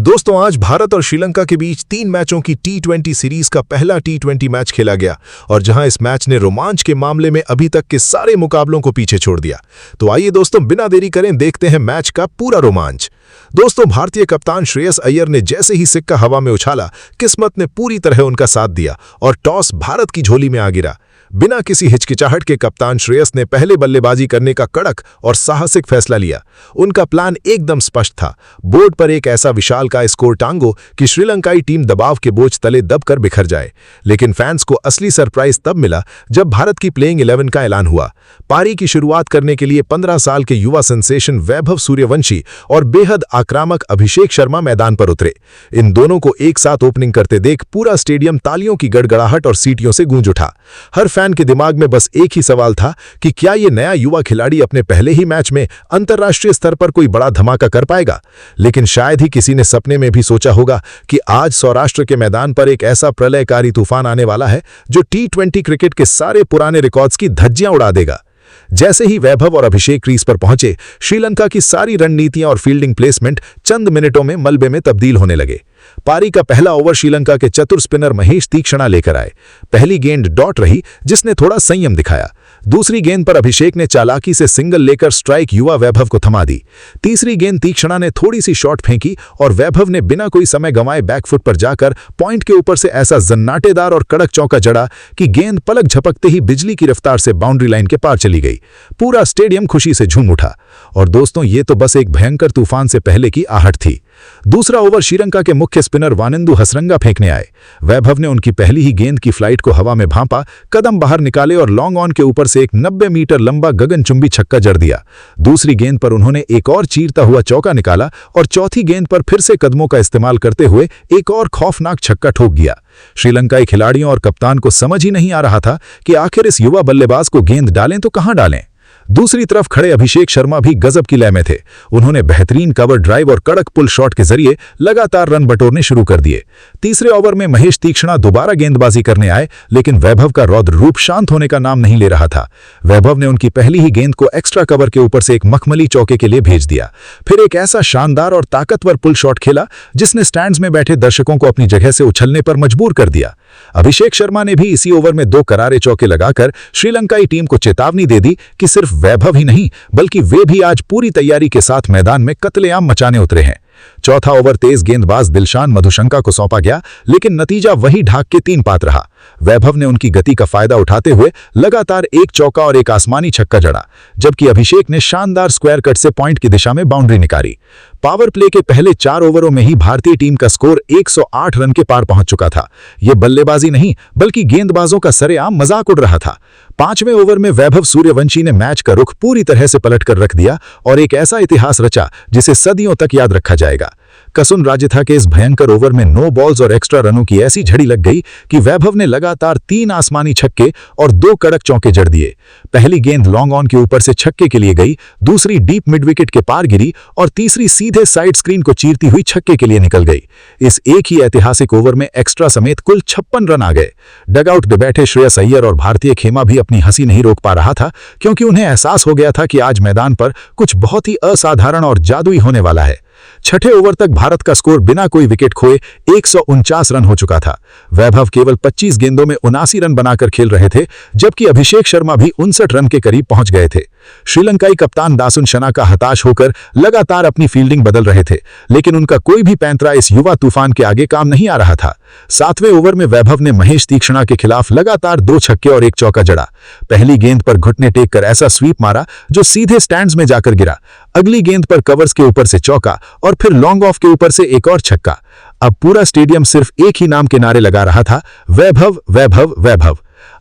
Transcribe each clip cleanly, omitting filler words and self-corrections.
दोस्तों आज भारत और श्रीलंका के बीच 3 मैचों की टी20 सीरीज का पहला टी20 मैच खेला गया और जहां इस मैच ने रोमांच के मामले में अभी तक के सारे मुकाबलों को पीछे छोड़ दिया। तो आइए दोस्तों बिना देरी करें देखते हैं मैच का पूरा रोमांच। दोस्तों भारतीय कप्तान श्रेयस अय्यर ने जैसे ही सिक्का हवा में उछाला, किस्मत ने पूरी तरह उनका साथ दिया और टॉस भारत की झोली में आ गिरा। बिना किसी हिचकिचाहट के कप्तान श्रेयस ने पहले बल्लेबाजी करने का कड़क और साहसिक फैसला लिया। उनका प्लान एकदम स्पष्ट था, बोर्ड पर एक ऐसा विशाल का स्कोर टांगो कि श्रीलंकाई टीम दबाव के बोझ तले दबकर बिखर जाए। लेकिन फैंस को असली सरप्राइज तब मिला जब भारत की प्लेइंग 11 का ऐलान हुआ। पारी की शुरुआत करने के लिए 15 साल के युवा सेंसेशन वैभव सूर्यवंशी और बेहद आक्रामक अभिषेक शर्मा मैदान पर उतरे। इन दोनों को एक साथ ओपनिंग करते देख पूरा स्टेडियम तालियों की गड़गड़ाहट और सीटियों से गूंज उठा। हर फैन के दिमाग में बस एक ही सवाल था कि क्या ये नया युवा खिलाड़ी अपने पहले ही मैच में अंतर्राष्ट्रीय स्तर पर कोई बड़ा धमाका कर पाएगा। लेकिन शायद ही किसी ने सपने में भी सोचा होगा कि आज सौराष्ट्र के मैदान पर एक ऐसा प्रलयकारी तूफान आने वाला है जो टी20 क्रिकेट के सारे पुराने रिकॉर्ड्स की धज्जियां उड़ा देगा। जैसे ही वैभव और अभिषेक क्रीज पर पहुंचे, श्रीलंका की सारी रणनीतियां और फील्डिंग प्लेसमेंट चंद मिनटों में मलबे में तब्दील होने लगे। पारी का पहला ओवर श्रीलंका के चतुर स्पिनर महेश तीक्ष्णा लेकर आए। पहली गेंद डॉट रही जिसने थोड़ा संयम दिखाया। दूसरी गेंद पर अभिषेक ने चालाकी से सिंगल लेकर स्ट्राइक युवा वैभव को थमा दी। तीसरी गेंद तीक्ष्णा ने थोड़ी सी शॉट फेंकी और वैभव ने बिना कोई समय गंवाए बैकफुट पर जाकर पॉइंट के ऊपर से ऐसा जन्नाटेदार और कड़क चौका जड़ा कि गेंद पलक झपकते ही बिजली की रफ्तार से बाउंड्री लाइन के पार चली गई। पूरा स्टेडियम खुशी से झूम उठा। और दोस्तों ये तो बस एक भयंकर तूफान से पहले की आहट थी। दूसरा ओवर श्रीलंका के मुख्य स्पिनर वानिंदु हसरंगा फेंकने आए। वैभव ने उनकी पहली ही गेंद की फ्लाइट को हवा में भांपा, कदम बाहर निकाले और लॉन्ग ऑन के ऊपर से एक 90 मीटर लंबा गगनचुंबी छक्का जड़ दिया। दूसरी गेंद पर उन्होंने एक और चीरता हुआ चौका निकाला और चौथी गेंद पर फिर से कदमों का इस्तेमाल करते हुए एक और खौफनाक छक्का ठोक दिया। श्रीलंकाई खिलाड़ियों और कप्तान को समझ ही नहीं आ रहा था कि आखिर इस युवा बल्लेबाज को गेंद डालें तो कहां डालें। दूसरी तरफ खड़े अभिषेक शर्मा भी गजब की लय में थे। उन्होंने बेहतरीन कवर ड्राइव और कड़क पुल शॉट के जरिए लगातार रन बटोरने शुरू कर दिए। तीसरे ओवर में महेश तीक्ष्णा दोबारा गेंदबाजी करने आए, लेकिन वैभव का रौद्र रूप शांत होने का नाम नहीं ले रहा था। वैभव ने उनकी पहली ही गेंद को एक्स्ट्रा कवर के ऊपर से एक मखमली चौके के लिए भेज दिया। फिर एक ऐसा शानदार और ताकतवर पुल शॉट खेला जिसने स्टैंड्स में बैठे दर्शकों को अपनी जगह से उछलने पर मजबूर कर दिया। अभिषेक शर्मा ने भी इसी ओवर में 2 करारे चौके लगाकर श्रीलंकाई टीम को चेतावनी दे दी कि सिर्फ वैभव ही नहीं बल्कि वे भी आज पूरी तैयारी के साथ मैदान में कत्लेआम मचाने उतरे हैं। चौथा ओवर तेज गेंदबाज दिलशान मधुशंका को सौंपा गया, लेकिन नतीजा वही ढाक के 3 पात रहा। वैभव ने उनकी गति का फायदा उठाते हुए लगातार एक चौका और एक आसमानी छक्का जड़ा, जबकि अभिषेक ने शानदार स्क्वायर कट से पॉइंट की दिशा में बाउंड्री निकाली। पावर प्ले के पहले 4 ओवरों में ही भारतीय टीम का स्कोर 108 रन के पार पहुंच चुका था। यह बल्लेबाजी नहीं बल्कि गेंदबाजों का सरेआम मजाक उड़ रहा था। 5वें ओवर में वैभव सूर्यवंशी ने मैच का रुख पूरी तरह से पलट कर रख दिया और एक ऐसा इतिहास रचा जिसे सदियों तक याद रखा जाएगा। कसुन राजथा के इस भयंकर ओवर में 9 बॉल्स और एक्स्ट्रा रनों की ऐसी झड़ी लग गई कि वैभव ने लगातार 3 आसमानी छक्के और 2 कड़क चौके जड़ दिए। पहली गेंद लॉन्ग ऑन के ऊपर से छक्के के लिए गई, दूसरी डीप मिड विकेट के पार गिरी और तीसरी सीधे साइड स्क्रीन को चीरती हुई छक्के के लिए निकल गई। इस एक ही ऐतिहासिक ओवर में एक्स्ट्रा समेत कुल 56 रन आ गए। डगआउट में बैठे श्रेयस अय्यर और भारतीय खेमा भी अपनी हंसी नहीं रोक पा रहा था, क्योंकि उन्हें एहसास हो गया था कि आज मैदान पर कुछ बहुत ही असाधारण और जादुई होने वाला है। 6ठे ओवर तक भारत का स्कोर बिना कोई विकेट खोए 149 रन हो चुका था। वैभव केवल 25 गेंदों में 79 रन बनाकर खेल रहे थे, जबकि अभिषेक शर्मा भी 59 रन के करीब पहुंच गए थे। श्रीलंकाई कप्तान दासुन शनाका हताश होकर लगातार अपनी फील्डिंग बदल रहे थे, लेकिन उनका कोई भी पैंतरा इस युवा तूफान के आगे काम नहीं आ रहा था। 7वें ओवर में वैभव ने महेश तीक्ष्णा के खिलाफ लगातार 2 छक्के और 1 चौका जड़ा। पहली गेंद पर घुटने टेक कर ऐसा स्वीप मारा जो सीधे स्टैंड्स में जाकर गिरा। अगली गेंद पर कवर्स के ऊपर से चौका और फिर लॉन्ग ऑफ के ऊपर से एक और छक्का। अब पूरा स्टेडियम सिर्फ एक ही नाम के नारे लगा रहा था, वैभव वैभव वैभव।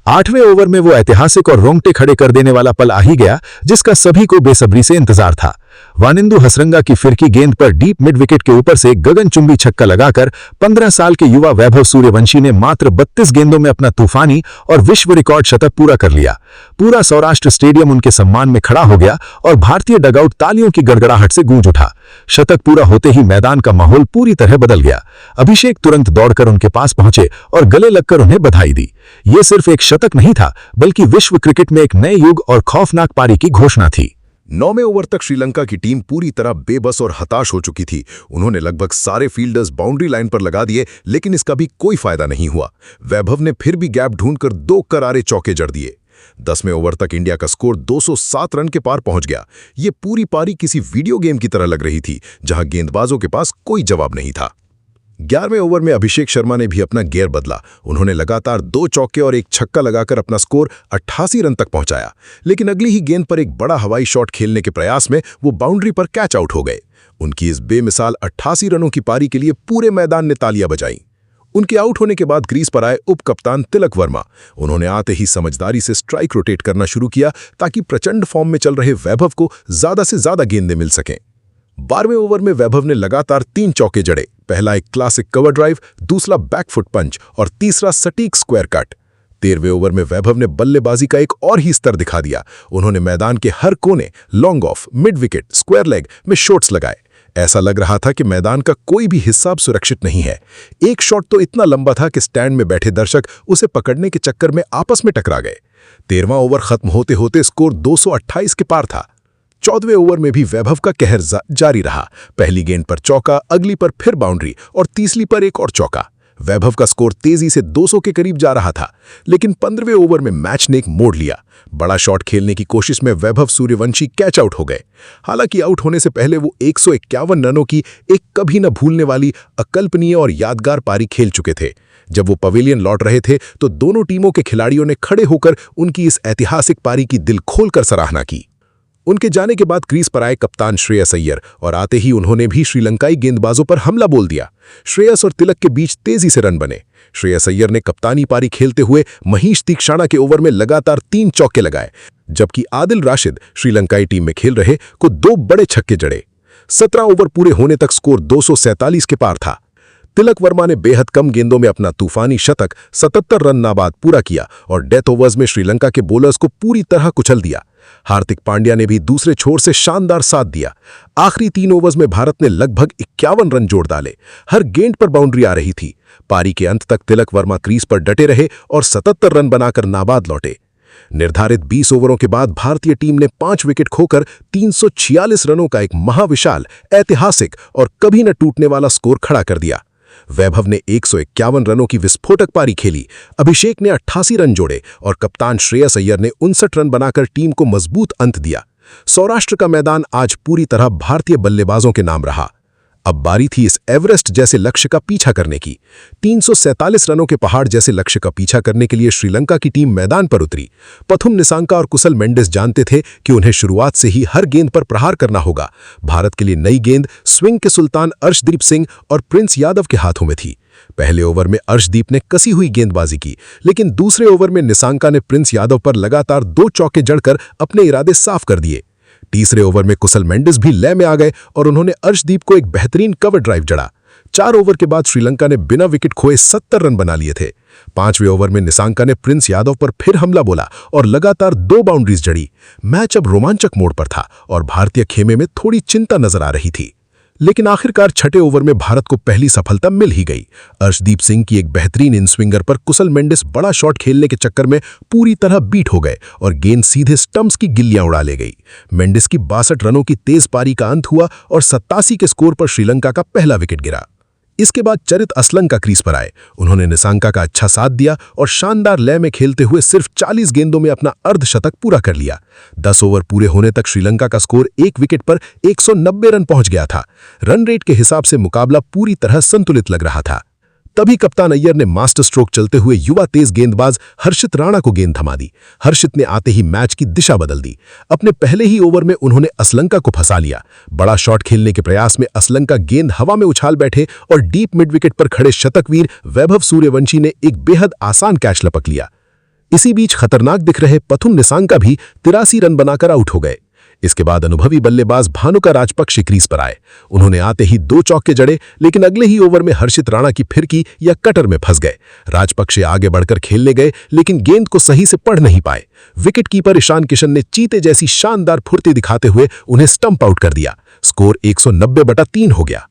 8वें ओवर में वो ऐतिहासिक और रोंगटे खड़े कर देने वाला पल आ ही गया जिसका सभी को बेसब्री से इंतजार था। वानिंदु हसरंगा की फिरकी गेंद पर डीप मिड विकेट के ऊपर से गगनचुंबी छक्का लगाकर 15 साल के युवा वैभव सूर्यवंशी ने मात्र 32 गेंदों में अपना तूफानी और विश्व रिकॉर्ड शतक पूरा कर लिया। पूरा सौराष्ट्र स्टेडियम उनके सम्मान में खड़ा हो गया और भारतीय डगआउट तालियों की गड़गड़ाहट से गूंज उठा। शतक पूरा होते ही मैदान का माहौल पूरी तरह बदल गया। अभिषेक तुरंत दौड़कर उनके पास पहुंचे और गले लगकर उन्हें बधाई दी। ये सिर्फ एक शतक नहीं था, बल्कि विश्व क्रिकेट में एक नए युग और खौफनाक पारी की घोषणा थी। 9वें ओवर तक श्रीलंका की टीम पूरी तरह बेबस और हताश हो चुकी थी। उन्होंने लगभग सारे फील्डर्स बाउंड्री लाइन पर लगा दिए, लेकिन इसका भी कोई फायदा नहीं हुआ। वैभव ने फिर भी गैप ढूंढकर 2 करारे चौके जड़ दिए। 10वें ओवर तक इंडिया का स्कोर 207 रन के पार पहुंच गया। ये पूरी पारी किसी वीडियो गेम की तरह लग रही थी, जहां गेंदबाजों के पास कोई जवाब नहीं था। 11वें ओवर में अभिषेक शर्मा ने भी अपना गियर बदला। उन्होंने लगातार 2 चौके और 1 छक्का लगाकर अपना स्कोर 88 रन तक पहुंचाया, लेकिन अगली ही गेंद पर एक बड़ा हवाई शॉट खेलने के प्रयास में वो बाउंड्री पर कैच आउट हो गए। उनकी इस बेमिसाल 88 रनों की पारी के लिए पूरे मैदान ने तालियां बजाईं। उनके आउट होने के बाद क्रीज पर आए उप कप्तान तिलक वर्मा। उन्होंने आते ही समझदारी से स्ट्राइक रोटेट करना शुरू किया, ताकि प्रचंड फॉर्म में चल रहे वैभव को ज्यादा से ज्यादा गेंदें मिल सकें। 12वें ओवर में वैभव ने लगातार 3 चौके जड़े। पहला एक क्लासिक कवर ड्राइव, दूसरा बैकफुट पंच और तीसरा सटीक स्क्वायर कट। 13वें ओवर में वैभव ने बल्लेबाजी का एक और ही स्तर दिखा दिया। उन्होंने मैदान के हर कोने, long off, mid wicket, square leg में शॉट्स लगाए। ऐसा लग रहा था कि मैदान का कोई भी हिस्सा अब सुरक्षित नहीं है। एक शॉट तो इतना लंबा था कि स्टैंड में बैठे दर्शक उसे पकड़ने के चक्कर में आपस में टकरा गए। 13वां ओवर खत्म होते होते स्कोर 228 के पार था। 14वें ओवर में भी वैभव का कहर जारी रहा। पहली गेंद पर चौका, अगली पर फिर बाउंड्री और तीसरी पर एक और चौका। वैभव का स्कोर तेजी से 200 के करीब जा रहा था, लेकिन 15वें ओवर में मैच ने एक मोड़ लिया। बड़ा शॉट खेलने की कोशिश में वैभव सूर्यवंशी कैच आउट हो गए। हालांकि आउट होने से पहले वो 151 रनों की एक कभी न भूलने वाली अकल्पनीय और यादगार पारी खेल चुके थे। जब वो पवेलियन लौट रहे थे तो दोनों टीमों के खिलाड़ियों ने खड़े होकर उनकी इस ऐतिहासिक पारी की दिल खोलकर सराहना की। उनके जाने के बाद क्रीज पर आए कप्तान श्रेयस अय्यर और आते ही उन्होंने भी श्रीलंकाई गेंदबाजों पर हमला बोल दिया। श्रेयस और तिलक के बीच तेजी से रन बने। श्रेयस अय्यर ने कप्तानी पारी खेलते हुए महीश तीक्षाणा के ओवर में लगातार 3 चौके लगाए, जबकि आदिल राशिद श्रीलंकाई टीम में खेल रहे को 2 बड़े छक्के जड़े। 17 ओवर पूरे होने तक स्कोर 247 के पार था। तिलक वर्मा ने बेहद कम गेंदों में अपना तूफानी शतक 77 रन नाबाद पूरा किया और डेथ ओवर्स में श्रीलंका के बॉलर्स को पूरी तरह कुचल दिया। हार्दिक पांड्या ने भी दूसरे छोर से शानदार साथ दिया। आखिरी 3 ओवर्स में भारत ने लगभग 51 रन जोड़ डाले। हर गेंद पर बाउंड्री आ रही थी। पारी के अंत तक तिलक वर्मा क्रीज पर डटे रहे और 77 रन बनाकर नाबाद लौटे। निर्धारित 20 ओवरों के बाद भारतीय टीम ने 5 विकेट खोकर 346 रनों का एक महाविशाल, ऐतिहासिक और कभी न टूटने वाला स्कोर खड़ा कर दिया। वैभव ने 151 रनों की विस्फोटक पारी खेली। अभिषेक ने 88 रन जोड़े और कप्तान श्रेयस अय्यर ने 59 रन बनाकर टीम को मजबूत अंत दिया। सौराष्ट्र का मैदान आज पूरी तरह भारतीय बल्लेबाजों के नाम रहा। अब बारी थी इस एवरेस्ट जैसे लक्ष्य का पीछा करने की। 347 रनों के पहाड़ जैसे लक्ष्य का पीछा करने के लिए श्रीलंका की टीम मैदान पर उतरी। पथुम निसांका और कुशल मेंडिस जानते थे कि उन्हें शुरुआत से ही हर गेंद पर प्रहार करना होगा। भारत के लिए नई गेंद स्विंग के सुल्तान अर्शदीप सिंह और प्रिंस यादव के हाथों में थी। पहले ओवर में अर्शदीप ने कसी हुई गेंदबाजी की, लेकिन दूसरे ओवर में निसांका ने प्रिंस यादव पर लगातार 2 चौके जड़कर अपने इरादे साफ कर दिए। तीसरे ओवर में कुशल मेंडिस भी लय में आ गए और उन्होंने अर्शदीप को एक बेहतरीन कवर ड्राइव जड़ा। 4 ओवर के बाद श्रीलंका ने बिना विकेट खोए 70 रन बना लिए थे। 5वें ओवर में निसांका ने प्रिंस यादव पर फिर हमला बोला और लगातार 2 बाउंड्रीज जड़ी। मैच अब रोमांचक मोड़ पर था और भारतीय खेमे में थोड़ी चिंता नजर आ रही थी, लेकिन आखिरकार 6ठे ओवर में भारत को पहली सफलता मिल ही गई। अर्शदीप सिंह की एक बेहतरीन इन स्विंगर पर कुशल मेंडिस बड़ा शॉट खेलने के चक्कर में पूरी तरह बीट हो गए और गेंद सीधे स्टंप्स की गिल्लियां उड़ा ले गई। मेंडिस की 62 रनों की तेज पारी का अंत हुआ और 87 के स्कोर पर श्रीलंका का पहला विकेट गिरा। इसके बाद चरित असलंका क्रीज पर आए। उन्होंने निसांका का अच्छा साथ दिया और शानदार लय में खेलते हुए सिर्फ 40 गेंदों में अपना अर्धशतक पूरा कर लिया। 10 ओवर पूरे होने तक श्रीलंका का स्कोर 1 विकेट पर 190 रन पहुंच गया था। रन रेट के हिसाब से मुकाबला पूरी तरह संतुलित लग रहा था। तभी कप्तान अय्यर ने मास्टर स्ट्रोक चलते हुए युवा तेज गेंदबाज हर्षित राणा को गेंद थमा दी। हर्षित ने आते ही मैच की दिशा बदल दी। अपने पहले ही ओवर में उन्होंने असलंका को फंसा लिया। बड़ा शॉट खेलने के प्रयास में असलंका गेंद हवा में उछाल बैठे और डीप मिड विकेट पर खड़े शतकवीर वैभव सूर्यवंशी ने एक बेहद आसान कैच लपक लिया। इसी बीच खतरनाक दिख रहे पथुम निसांका भी 83 रन बनाकर आउट हो गए। इसके बाद अनुभवी बल्लेबाज भानुका राजपक्षे क्रीज पर आए। उन्होंने आते ही 2 चौके जड़े, लेकिन अगले ही ओवर में हर्षित राणा की फिरकी या कटर में फंस गए। राजपक्षे आगे बढ़कर खेलने गए, लेकिन गेंद को सही से पढ़ नहीं पाए। विकेट कीपर ईशान किशन ने चीते जैसी शानदार फुर्ती दिखाते हुए उन्हें स्टंप आउट कर दिया। स्कोर 190/3 हो गया।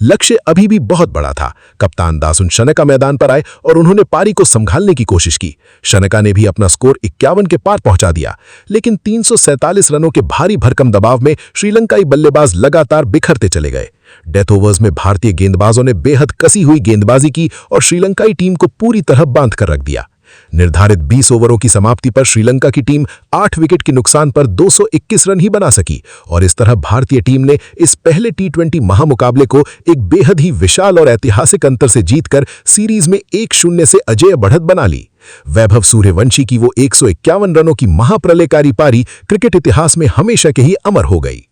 लक्ष्य अभी भी बहुत बड़ा था। कप्तान दासुन शनका मैदान पर आए और उन्होंने पारी को संभालने की कोशिश की। शनका ने भी अपना स्कोर 51 के पार पहुंचा दिया, लेकिन 347 रनों के भारी भरकम दबाव में श्रीलंकाई बल्लेबाज लगातार बिखरते चले गए। डेथ ओवर्स में भारतीय गेंदबाजों ने बेहद कसी हुई गेंदबाजी की और श्रीलंकाई टीम को पूरी तरह बांध कर रख दिया। निर्धारित 20 ओवरों की समाप्ति पर श्रीलंका की टीम 8 विकेट के नुकसान पर 221 रन ही बना सकी और इस तरह भारतीय टीम ने इस पहले टी20 महामुकाबले को एक बेहद ही विशाल और ऐतिहासिक अंतर से जीतकर सीरीज में 1-0 से अजेय बढ़त बना ली। वैभव सूर्यवंशी की वो 151 रनों की महाप्रलयकारी पारी क्रिकेट इतिहास में हमेशा के ही अमर हो गई।